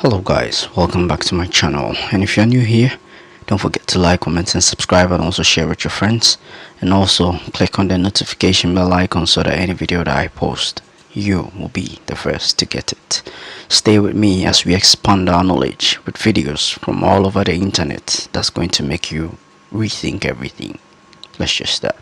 Hello guys, welcome back to my channel, and if you're new here, don't forget to like, comment and subscribe, and also share with your friends, and also click on the notification bell icon so that any video that I post, you will be the first to get it. Stay with me as we expand our knowledge with videos from all over the internet that's going to make you rethink everything. Let's just start.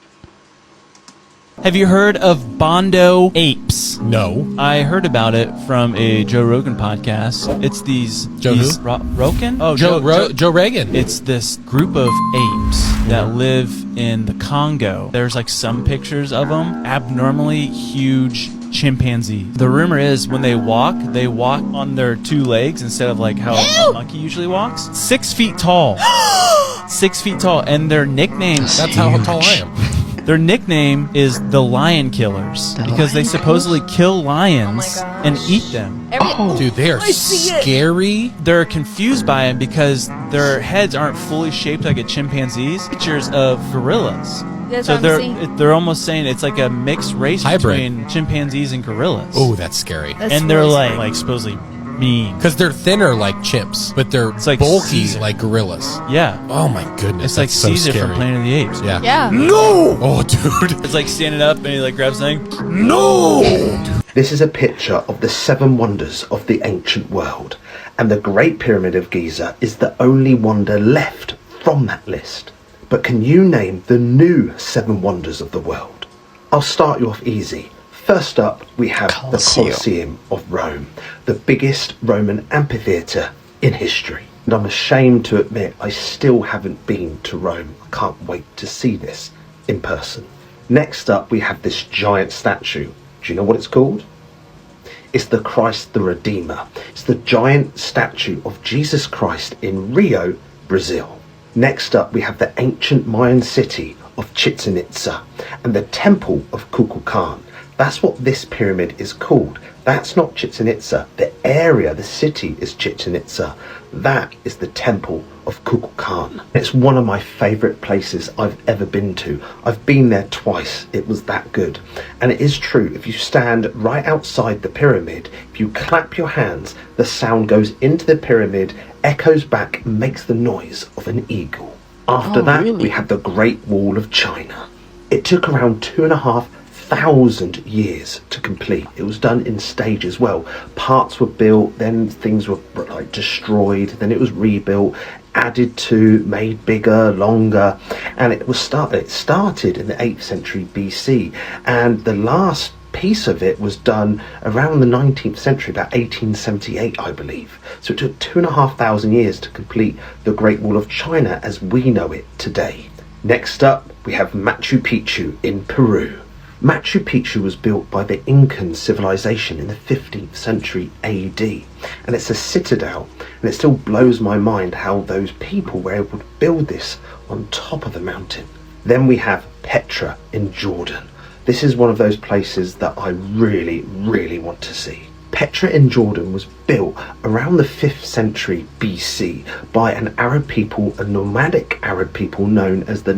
Have you heard of Bondo apes? No. I heard about it from a Joe Rogan podcast. It's these Joe these who? Rogan? Oh, Joe Rogan. It's this group of apes that live in the Congo. There's like some pictures of them. Abnormally huge chimpanzees. The rumor is when they walk on their two legs instead of like how a monkey usually walks. 6 feet tall. 6 feet tall, and their nickname. That's how tall I am. Their nickname is the Lion Killers because they supposedly kill lions and eat them. Dude, they are scary. They're confused by it because their heads aren't fully shaped like a chimpanzee's. Pictures of gorillas. That's So what I'm saying. they're almost saying it's like a mixed race Hybrid. between chimpanzees and gorillas. Oh, that's scary. That's And they're really like supposedly mean. Because they're thinner like chimps, but they're like bulky Caesar. like gorillas. Yeah. Oh my goodness. It's like that's so Caesar scary. from Planet of the Apes. Yeah. Yeah. No! Oh, dude. It's like standing up and he like grabs something. No! This is a picture of the 7 wonders of the ancient world, and the Great Pyramid of Giza is the only wonder left from that list. But can you name the new 7 wonders of the world? I'll start you off easy. First up, we have the Colosseum of Rome, the biggest Roman amphitheatre in history. And I'm ashamed to admit I still haven't been to Rome. I can't wait to see this in person. Next up, we have this giant statue. Do you know what it's called? It's the Christ the Redeemer. It's the giant statue of Jesus Christ in Rio, Brazil. Next up, we have the ancient Mayan city of Chichen Itza and the temple of Kukulkan. That's what this pyramid is called. That's not Chichen Itza. The area, the city is Chichen Itza. That is the temple of Kukulkan. It's one of my favourite places I've ever been to. I've been there twice. It was that good. And it is true, if you stand right outside the pyramid, if you clap your hands, the sound goes into the pyramid, echoes back, and makes the noise of an eagle. After that, we have the Great Wall of China. It took around 2,500 years to complete. It was done in stages. Well, parts were built, then things were like destroyed, then it was rebuilt, added to, made bigger, longer, and it started in the 8th century BC, and the last piece of it was done around the 19th century, about 1878 I believe. So it took 2,500 years to complete the Great Wall of China as we know it today. Next up, we have Machu Picchu in Peru. Machu Picchu was built by the Incan civilization in the 15th century AD, and it's a citadel, and it still blows my mind how those people were able to build this on top of the mountain. Then we have Petra in Jordan. This is one of those places that I really, really want to see. Petra in Jordan was built around the 5th century BC by an Arab people, a nomadic Arab people known as the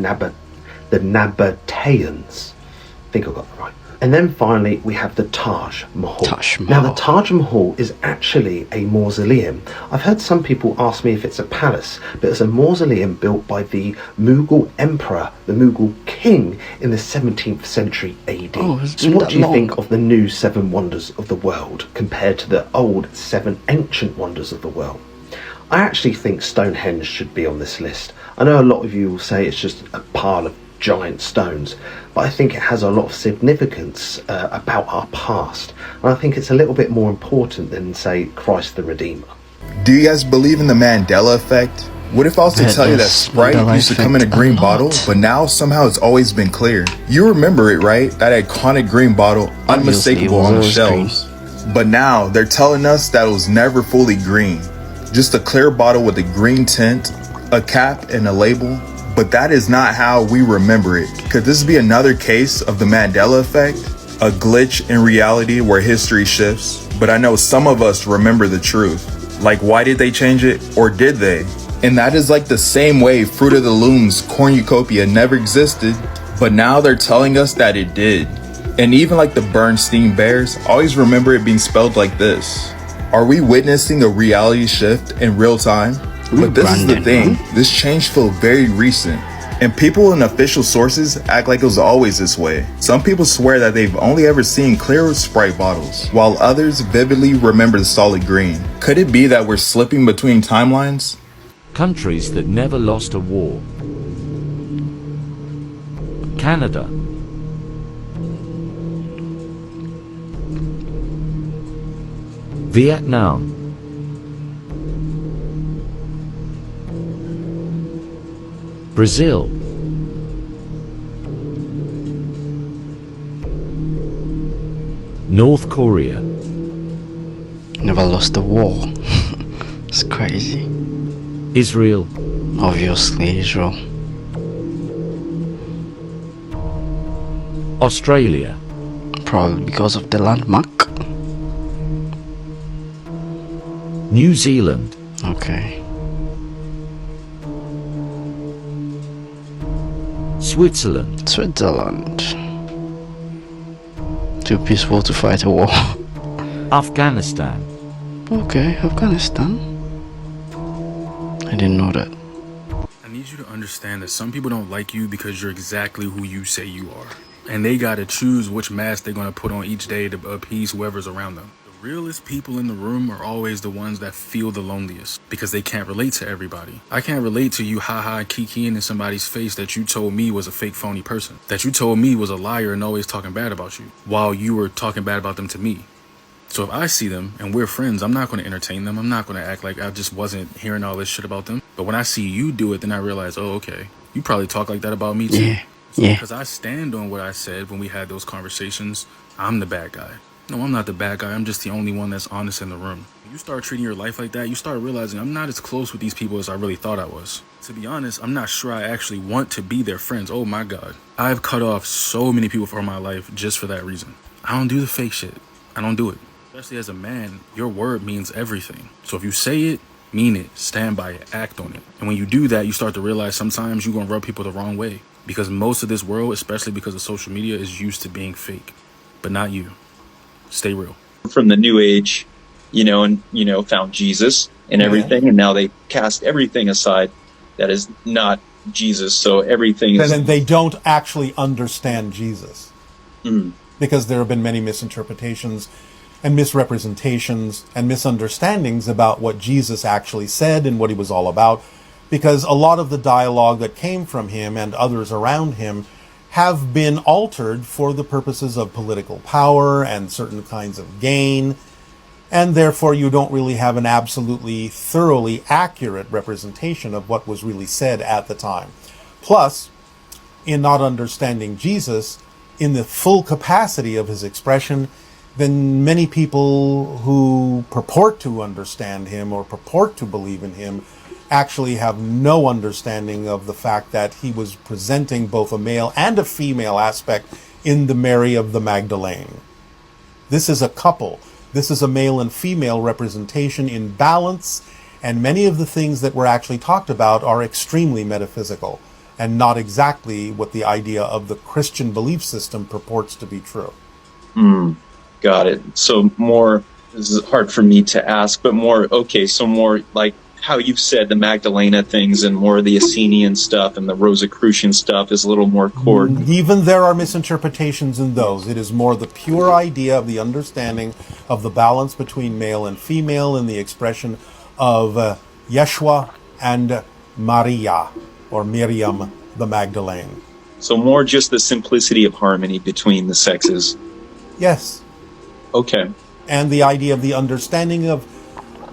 Nabateans. I think I got that right. And then finally we have the Taj Mahal. Now the Taj Mahal is actually a mausoleum. I've heard some people ask me if it's a palace, but it's a mausoleum built by the Mughal emperor, the Mughal king in the 17th century AD. So what do you think of the new 7 wonders of the world compared to the old 7 ancient wonders of the world? I actually think Stonehenge should be on this list. I know a lot of you will say it's just a pile of giant stones, but I think it has a lot of significance about our past, and I think it's a little bit more important than, say, Christ the Redeemer. Do you guys believe in the Mandela effect? What if I was to tell you that Sprite used to come in a green bottle, but now somehow it's always been clear? You remember it, right? That iconic green bottle, unmistakable on the shelves. But now they're telling us that it was never fully green. Just a clear bottle with a green tint, a cap and a label. But that is not how we remember it. Could this be another case of the Mandela effect? A glitch in reality where history shifts? But I know some of us remember the truth. Like, why did they change it? Or did they? And that is like the same way Fruit of the Loom's cornucopia never existed, but now they're telling us that it did. And even like the Bernstein Bears, always remember it being spelled like this. Are we witnessing a reality shift in real time? But this is the thing, this change feels very recent. And people in official sources act like it was always this way. Some people swear that they've only ever seen clear Sprite bottles, while others vividly remember the solid green. Could it be that we're slipping between timelines? Countries that never lost a war. Canada. Vietnam. Brazil. North Korea. Never lost a war. It's crazy. Israel. Obviously, Israel. Australia. Probably because of the landmark. New Zealand. Okay. Switzerland. Switzerland. Too peaceful to fight a war. Afghanistan. Okay, Afghanistan. I didn't know that. I need you to understand that some people don't like you because you're exactly who you say you are. And they gotta choose which mask they're gonna put on each day to appease whoever's around them. The realest people in the room are always the ones that feel the loneliest because they can't relate to everybody. I can't relate to you haha kikiing in somebody's face that you told me was a fake phony person. That you told me was a liar and always talking bad about you while you were talking bad about them to me. So if I see them and we're friends, I'm not going to entertain them. I'm not going to act like I just wasn't hearing all this shit about them. But when I see you do it, then I realize, oh, okay, you probably talk like that about me too. Yeah. Because I stand on what I said when we had those conversations. I'm the bad guy. No, I'm not the bad guy. I'm just the only one that's honest in the room. When you start treating your life like that, you start realizing I'm not as close with these people as I really thought I was. To be honest, I'm not sure I actually want to be their friends. Oh my God. I've cut off so many people from my life just for that reason. I don't do the fake shit. I don't do it. Especially as a man, your word means everything. So if you say it, mean it, stand by it, act on it. And when you do that, you start to realize sometimes you're going to rub people the wrong way. Because most of this world, especially because of social media, is used to being fake. But not you. Stay real. From the New Age, found Jesus and everything, and now they cast everything aside that is not Jesus. So everything is... And they don't actually understand Jesus. Because there have been many misinterpretations and misrepresentations and misunderstandings about what Jesus actually said and what he was all about. Because a lot of the dialogue that came from him and others around him have been altered for the purposes of political power and certain kinds of gain, and therefore you don't really have an absolutely thoroughly accurate representation of what was really said at the time. Plus, in not understanding Jesus in the full capacity of his expression, then many people who purport to understand him or purport to believe in him actually have no understanding of the fact that he was presenting both a male and a female aspect in the Mary of the Magdalene. This is a couple. This is a male and female representation in balance, and many of the things that were actually talked about are extremely metaphysical and not exactly what the idea of the Christian belief system purports to be true. Got it. So more, this is hard for me to ask, but more like how you've said the Magdalena things and more of the Essenian stuff and the Rosicrucian stuff is a little more core. Even there are misinterpretations in those. It is more the pure idea of the understanding of the balance between male and female in the expression of Yeshua and Maria, or Miriam the Magdalene. So more just the simplicity of harmony between the sexes. Yes. Okay. And the idea of the understanding of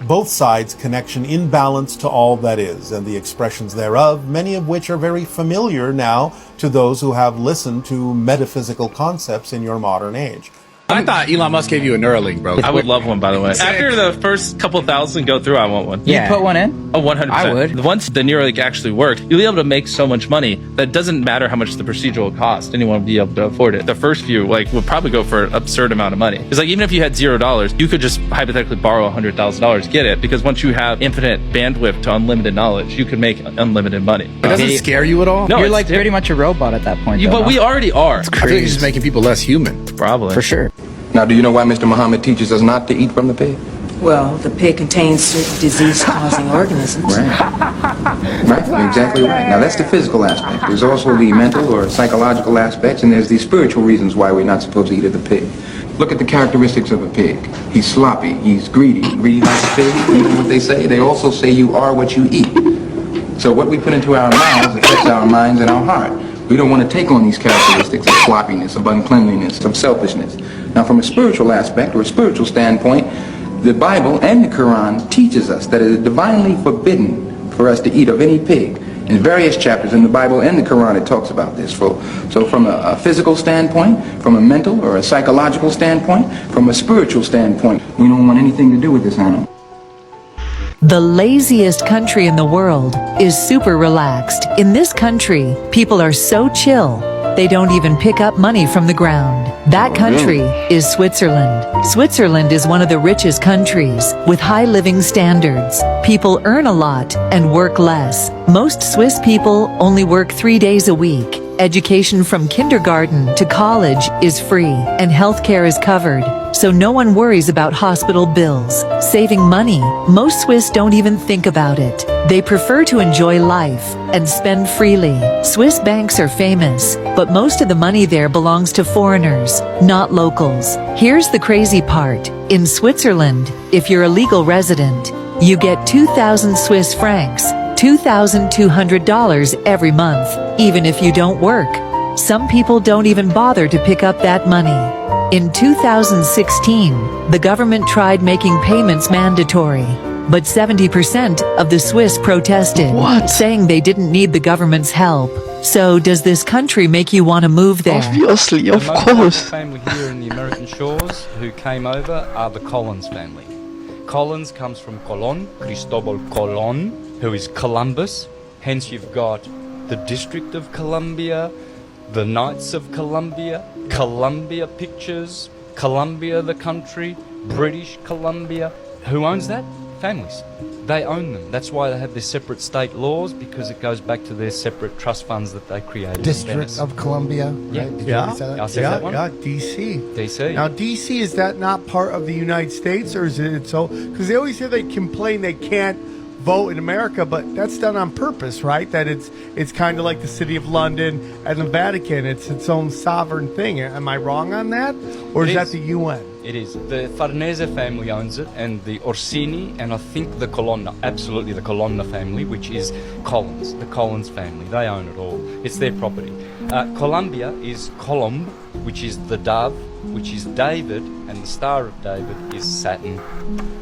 both sides' connection in balance to all that is, and the expressions thereof, many of which are very familiar now to those who have listened to metaphysical concepts in your modern age. I thought Elon Musk gave you a Neuralink, bro. I would love one, by the way. After the first couple thousand go through, I want one. Yeah. You put one in? Oh, 100%. I would. Once the Neuralink actually worked, you'll be able to make so much money that it doesn't matter how much the procedure will cost. Anyone will be able to afford it. The first few, would probably go for an absurd amount of money. It's even if you had $0, you could just hypothetically borrow $100,000 to get it, because once you have infinite bandwidth to unlimited knowledge, you can make unlimited money. But doesn't it scare you at all? No, you're pretty much a robot at that point. But we already are. I feel like it's just making people less human. Probably. For sure. Now, do you know why Mr. Muhammad teaches us not to eat from the pig? Well, the pig contains certain disease-causing organisms. Right, you're exactly right. Now that's the physical aspect. There's also the mental or psychological aspects, and there's the spiritual reasons why we're not supposed to eat of the pig. Look at the characteristics of a pig. He's sloppy, he's greedy. Greedy like a pig, you know what they say? They also say you are what you eat. So what we put into our mouths affects our minds and our heart. We don't want to take on these characteristics of sloppiness, of uncleanliness, of selfishness. Now from a spiritual aspect or a spiritual standpoint, the Bible and the Quran teaches us that it is divinely forbidden for us to eat of any pig. In various chapters in the Bible and the Quran it talks about this. So from a physical standpoint, from a mental or a psychological standpoint, from a spiritual standpoint, we don't want anything to do with this animal. The laziest country in the world is super relaxed. In this country, people are so chill, they don't even pick up money from the ground. That country is Switzerland. Switzerland is one of the richest countries with high living standards. People earn a lot and work less. Most Swiss people only work 3 days a week. Education from kindergarten to college is free and healthcare is covered, so no one worries about hospital bills. Saving money, most Swiss don't even think about it. They prefer to enjoy life and spend freely. Swiss banks are famous, but most of the money there belongs to foreigners, not locals. Here's the crazy part. In Switzerland, if you're a legal resident, you get 2,000 Swiss francs, $2,200 every month, even if you don't work. Some people don't even bother to pick up that money. In 2016, the government tried making payments mandatory, but 70% of the Swiss protested, saying they didn't need the government's help. So does this country make you want to move there? Obviously, of course. The family here in the American shores who came over are the Collins family. Collins comes from Colon, Cristobal Colon, who is Columbus. Hence you've got the District of Columbia, the Knights of Columbia, Columbia Pictures, Columbia the country, British Columbia. Who owns that? Families. They own them. That's why they have their separate state laws, because it goes back to their separate trust funds that they created. District of Columbia. Yeah. Right? Did you already say that? I said that one. Yeah, DC. DC. Now, DC, is that not part of the United States, or is it so? Because they always say they complain they can't vote in America, but that's done on purpose, right? That it's kind of like the City of London and the Vatican. It's its own sovereign thing. Am I wrong on that? Or is that the UN? It is. The Farnese family owns it, and the Orsini, and I think the Colonna, absolutely the Colonna family, which is Collins, the Collins family. They own it all. It's their property. Columbia is Columb, which is the dove, which is David, and the Star of David is Saturn,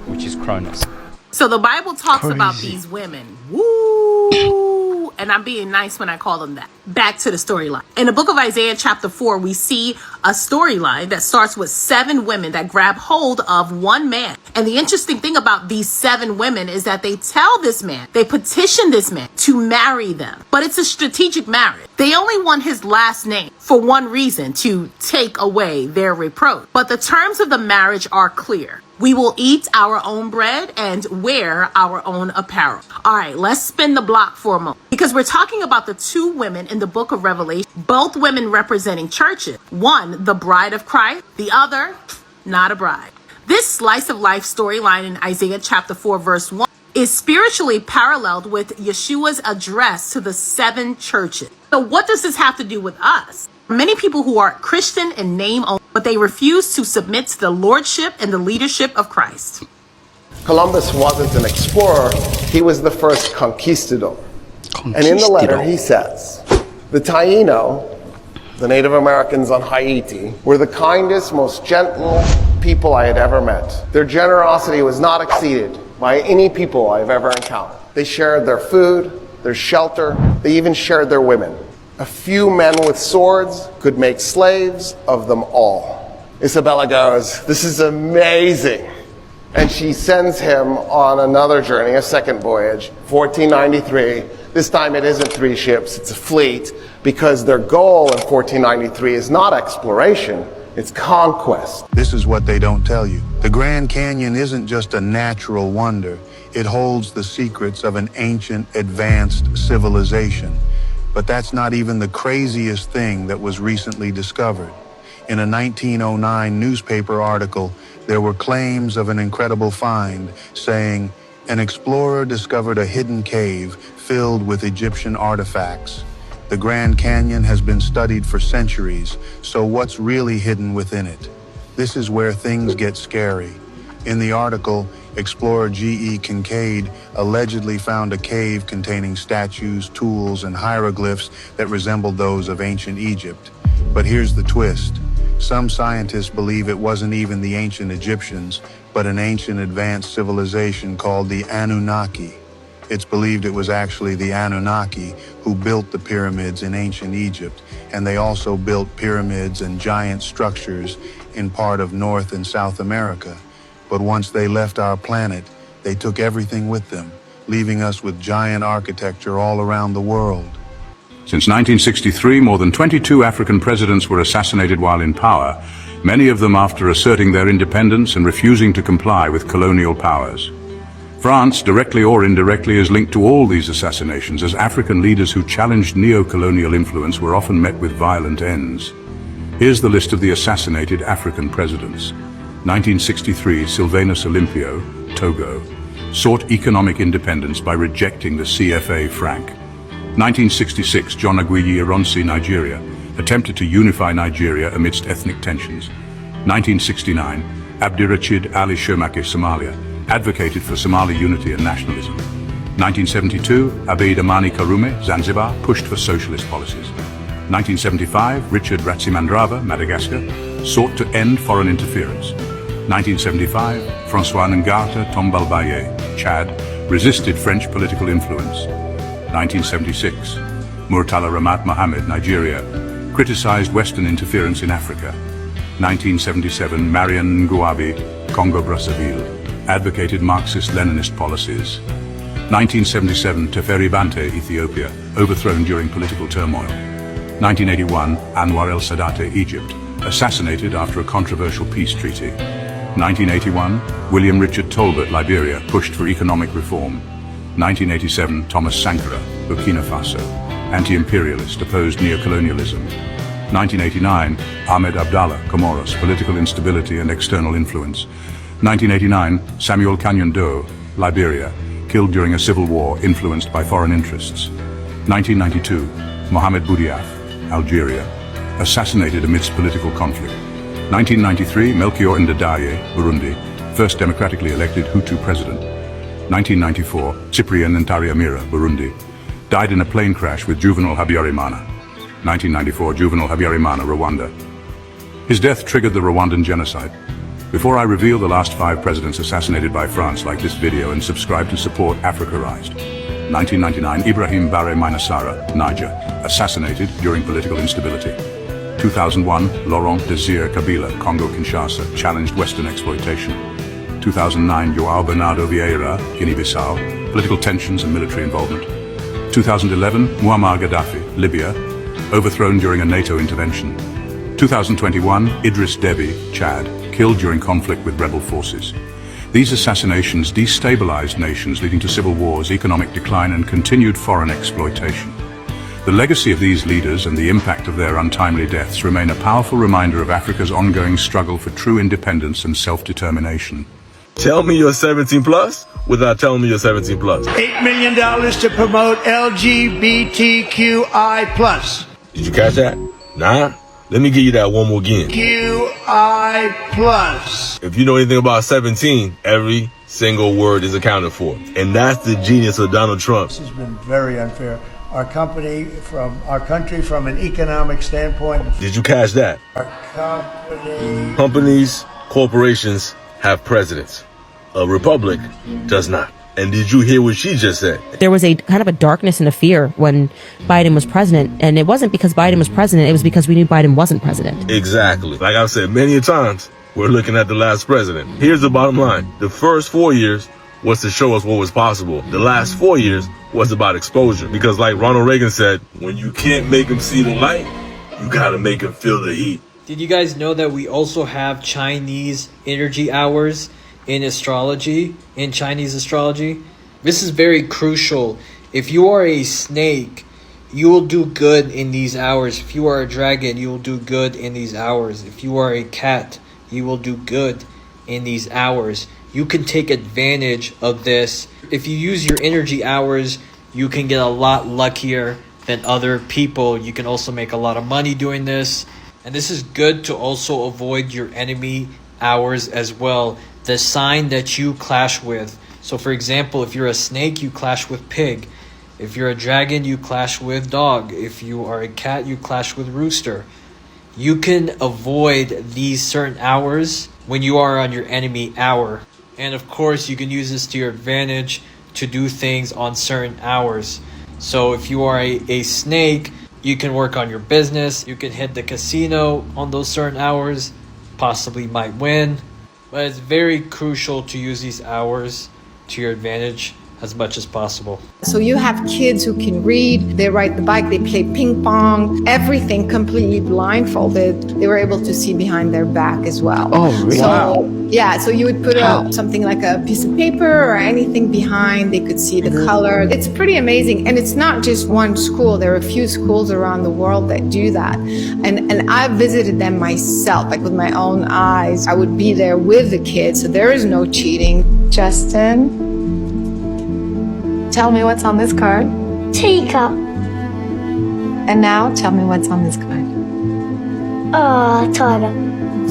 which is Cronus. So the Bible talks about these women. Woo! And I'm being nice when I call them that. Back to the storyline. In the book of Isaiah chapter 4, we see a storyline that starts with 7 women that grab hold of one man. And the interesting thing about these 7 women is that they tell this man, they petition this man to marry them. But it's a strategic marriage. They only want his last name for one reason, to take away their reproach. But the terms of the marriage are clear. We will eat our own bread and wear our own apparel. All right, let's spin the block for a moment, because we're talking about the 2 women in the book of Revelation, both women representing churches. One, the bride of Christ, the other, not a bride. This slice of life storyline in Isaiah chapter 4, verse 1 is spiritually paralleled with Yeshua's address to the 7 churches. So what does this have to do with us? Many people who are Christian in name only, but they refuse to submit to the lordship and the leadership of Christ. Columbus wasn't an explorer, he was the first conquistador. And in the letter he says, the Taino, the Native Americans on Haiti, were the kindest, most gentle people I had ever met. Their generosity was not exceeded by any people I've ever encountered. They shared their food, their shelter, they even shared their women. A few men with swords could make slaves of them all. Isabella goes, this is amazing. And she sends him on another journey, a second voyage, 1493. This time it isn't 3 ships, it's a fleet, because their goal in 1493 is not exploration, it's conquest. This is what they don't tell you. The Grand Canyon isn't just a natural wonder. It holds the secrets of an ancient, advanced civilization. But that's not even the craziest thing that was recently discovered. In a 1909 newspaper article, there were claims of an incredible find, saying, an explorer discovered a hidden cave filled with Egyptian artifacts. The Grand Canyon has been studied for centuries, so what's really hidden within it? This is where things get scary. In the article, explorer G.E. Kincaid allegedly found a cave containing statues, tools, and hieroglyphs that resembled those of ancient Egypt. But here's the twist. Some scientists believe it wasn't even the ancient Egyptians, but an ancient advanced civilization called the Anunnaki. It's believed it was actually the Anunnaki who built the pyramids in ancient Egypt, and they also built pyramids and giant structures in part of North and South America. But once they left our planet, they took everything with them, leaving us with giant architecture all around the world. Since 1963, more than 22 African presidents were assassinated while in power, many of them after asserting their independence and refusing to comply with colonial powers. France, directly or indirectly, is linked to all these assassinations, as African leaders who challenged neo-colonial influence were often met with violent ends. Here's the list of the assassinated African presidents. 1963, Sylvanus Olympio, Togo, sought economic independence by rejecting the CFA franc. 1966, John Aguiyi Ironsi, Nigeria, attempted to unify Nigeria amidst ethnic tensions. 1969, Abdirachid Ali Shomaki, Somalia, advocated for Somali unity and nationalism. 1972, Abeid Amani Karume, Zanzibar, pushed for socialist policies. 1975, Richard Ratsimandrava, Madagascar, sought to end foreign interference. 1975, François Ngata Tombalbaye, Chad, resisted French political influence. 1976, Murtala Ramat Mohammed, Nigeria, criticized Western interference in Africa. 1977, Marian Ngouabi, Congo-Brazzaville, advocated Marxist-Leninist policies. 1977, Teferi Bante, Ethiopia, overthrown during political turmoil. 1981, Anwar el-Sadat, Egypt, assassinated after a controversial peace treaty. 1981, William Richard Tolbert, Liberia, pushed for economic reform. 1987, Thomas Sankara, Burkina Faso, anti-imperialist, opposed neocolonialism. 1989, Ahmed Abdallah, Comoros, political instability and external influence. 1989, Samuel Kanyando, Liberia, killed during a civil war influenced by foreign interests. 1992, Mohamed Boudiaf, Algeria, assassinated amidst political conflict. 1993, Melchior Ndadaye, Burundi, first democratically elected Hutu president. 1994, Cyprien Ntaryamira, Burundi, died in a plane crash with Juvenal Habyarimana. 1994, Juvenal Habyarimana, Rwanda. His death triggered the Rwandan genocide. Before I reveal the last 5 presidents assassinated by France, like this video and subscribe to support Africarized. 1999, Ibrahim Bare Mainasara, Niger, assassinated during political instability. 2001, Laurent Désiré Kabila, Congo-Kinshasa, challenged Western exploitation. 2009, João Bernardo Vieira, Guinea-Bissau, political tensions and military involvement. 2011, Muammar Gaddafi, Libya, overthrown during a NATO intervention. 2021, Idris Deby, Chad, killed during conflict with rebel forces. These assassinations destabilized nations, leading to civil wars, economic decline, and continued foreign exploitation. The legacy of these leaders and the impact of their untimely deaths remain a powerful reminder of Africa's ongoing struggle for true independence and self-determination. Tell me you're 17 plus without telling me you're 17 plus. $8 million to promote LGBTQI plus. Did you catch that? Nah? Let me give you that one more again. QI plus. If you know anything about 17, every single word is accounted for. And that's the genius of Donald Trump. This has been very unfair. Our country, from an economic standpoint. Did you catch that? Our company. Companies, corporations have presidents. A republic does not. And did you hear what she just said? There was a kind of a darkness and a fear when Biden was president. And it wasn't because Biden was president. It was because we knew Biden wasn't president. Exactly. Like I've said many a times, we're looking at the last president. Here's the bottom line. The first 4 years was to show us what was possible. The last 4 years was about exposure. Because like Ronald Reagan said, when you can't make them see the light, you gotta make them feel the heat. Did you guys know that we also have Chinese energy hours in astrology, in Chinese astrology? This is very crucial. If you are a snake, you will do good in these hours. If you are a dragon, you will do good in these hours. If you are a cat, you will do good in these hours. You can take advantage of this. If you use your energy hours, you can get a lot luckier than other people. You can also make a lot of money doing this. And this is good to also avoid your enemy hours as well. The sign that you clash with. So for example, if you're a snake, you clash with pig. If you're a dragon, you clash with dog. If you are a cat, you clash with rooster. You can avoid these certain hours when you are on your enemy hour. And of course, you can use this to your advantage to do things on certain hours. So if you are a snake, you can work on your business. You can hit the casino on those certain hours, possibly might win. But it's very crucial to use these hours to your advantage as much as possible. So you have kids who can read, they ride the bike, they play ping pong, everything completely blindfolded. They were able to see behind their back as well. Oh, really? So, yeah, so you would put something like a piece of paper or anything behind, they could see the color. It's pretty amazing. And it's not just one school. There are a few schools around the world that do that. And I've visited them myself, like with my own eyes. I would be there with the kids, so there is no cheating. Justin? Tell me what's on this card. Teacup. And now tell me what's on this card. Toilet.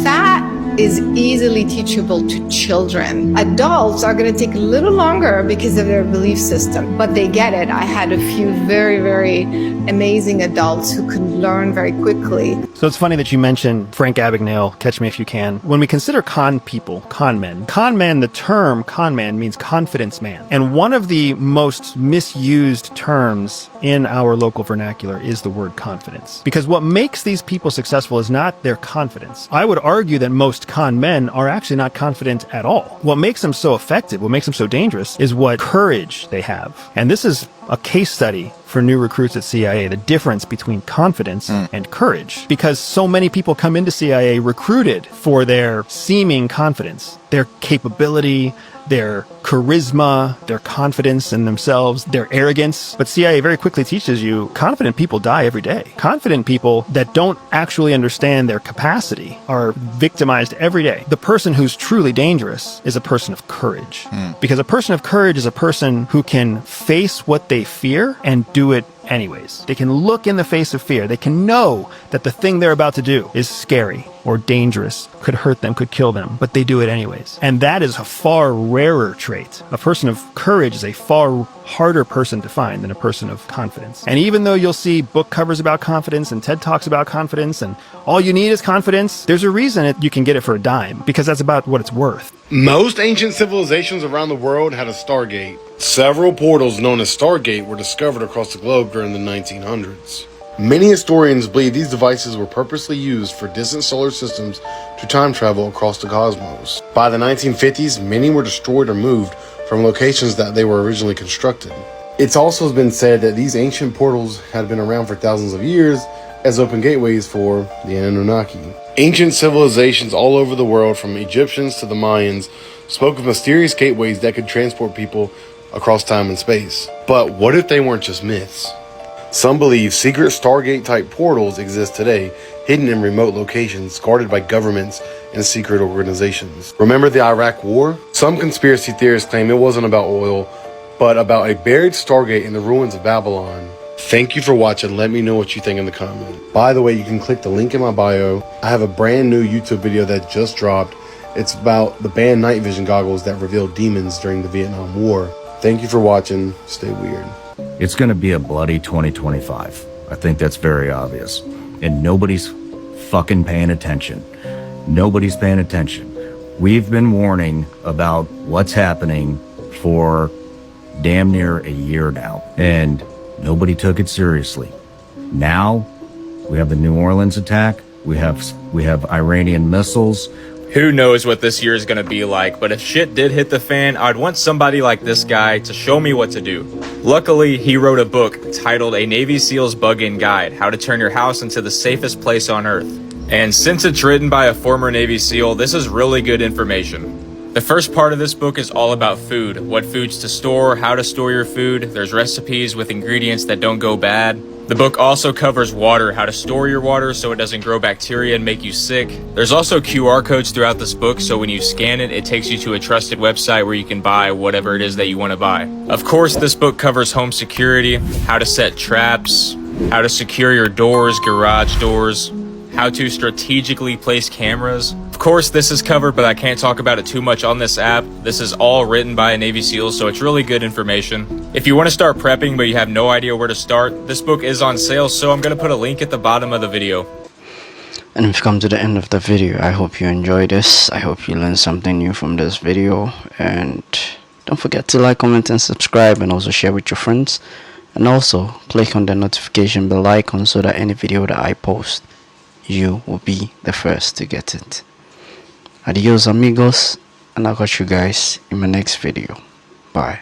That is easily teachable to children. Adults are going to take a little longer because of their belief system, but they get it. I had a few very, very amazing adults who could learn very quickly. So it's funny that you mentioned Frank Abagnale, Catch Me If You Can. When we consider con people, con men, the term con man means confidence man. And one of the most misused terms in our local vernacular is the word confidence. Because what makes these people successful is not their confidence. I would argue that most con men are actually not confident at all. What makes them so effective, what makes them so dangerous, is what courage they have. And this is a case study for new recruits at CIA, the difference between confidence and courage. Because so many people come into CIA recruited for their seeming confidence, their capability, their charisma, their confidence in themselves, their arrogance. But CIA very quickly teaches you confident people die every day. Confident people that don't actually understand their capacity are victimized every day. The person who's truly dangerous is a person of courage. Because a person of courage is a person who can face what they fear and do it anyways. They can look in the face of fear. They can know that the thing they're about to do is scary or dangerous, could hurt them, could kill them, but they do it anyways. And that is a far rarer trait. A person of courage is a far harder person to find than a person of confidence. And even though you'll see book covers about confidence and TED Talks about confidence and all you need is confidence, there's a reason you can get it for a dime, because that's about what it's worth. Most ancient civilizations around the world had a Stargate. Several portals known as Stargate were discovered across the globe during the 1900s. Many historians believe these devices were purposely used for distant solar systems to time travel across the cosmos. By the 1950s, many were destroyed or moved from locations that they were originally constructed. It's also been said that these ancient portals had been around for thousands of years as open gateways for the Anunnaki. Ancient civilizations all over the world, from Egyptians to the Mayans, spoke of mysterious gateways that could transport people across time and space. But what if they weren't just myths? Some believe secret Stargate-type portals exist today, hidden in remote locations, guarded by governments and secret organizations. Remember the Iraq War? Some conspiracy theorists claim it wasn't about oil, but about a buried Stargate in the ruins of Babylon. Thank you for watching. Let me know what you think in the comments. By the way, you can click the link in my bio. I have a brand new YouTube video that just dropped. It's about the banned night vision goggles that revealed demons during the Vietnam War. Thank you for watching. Stay weird. It's going to be a bloody 2025. I think that's very obvious. And nobody's fucking paying attention. Nobody's paying attention. We've been warning about what's happening for damn near a year now. And nobody took it seriously. Now, we have the New Orleans attack. We have Iranian missiles. Who knows what this year is going to be like, but if shit did hit the fan, I'd want somebody like this guy to show me what to do. Luckily, he wrote a book titled A Navy SEAL's Bug-In Guide, How to Turn Your House into the Safest Place on Earth. And since it's written by a former Navy SEAL, this is really good information. The first part of this book is all about food, what foods to store, how to store your food. There's recipes with ingredients that don't go bad. The book also covers water, how to store your water so it doesn't grow bacteria and make you sick. There's also QR codes throughout this book, so when you scan it, it takes you to a trusted website where you can buy whatever it is that you want to buy. Of course, this book covers home security, how to set traps, how to secure your doors, garage doors, how to strategically place cameras. Of course, this is covered, but I can't talk about it too much on this app. This is all written by a Navy SEAL, so it's really good information. If you want to start prepping, but you have no idea where to start, this book is on sale, so I'm going to put a link at the bottom of the video. And we've come to the end of the video. I hope you enjoyed this. I hope you learned something new from this video. And don't forget to like, comment, and subscribe, and also share with your friends. And also click on the notification bell icon so that any video that I post, you will be the first to get it. Adios amigos, and I'll catch you guys in my next video. Bye.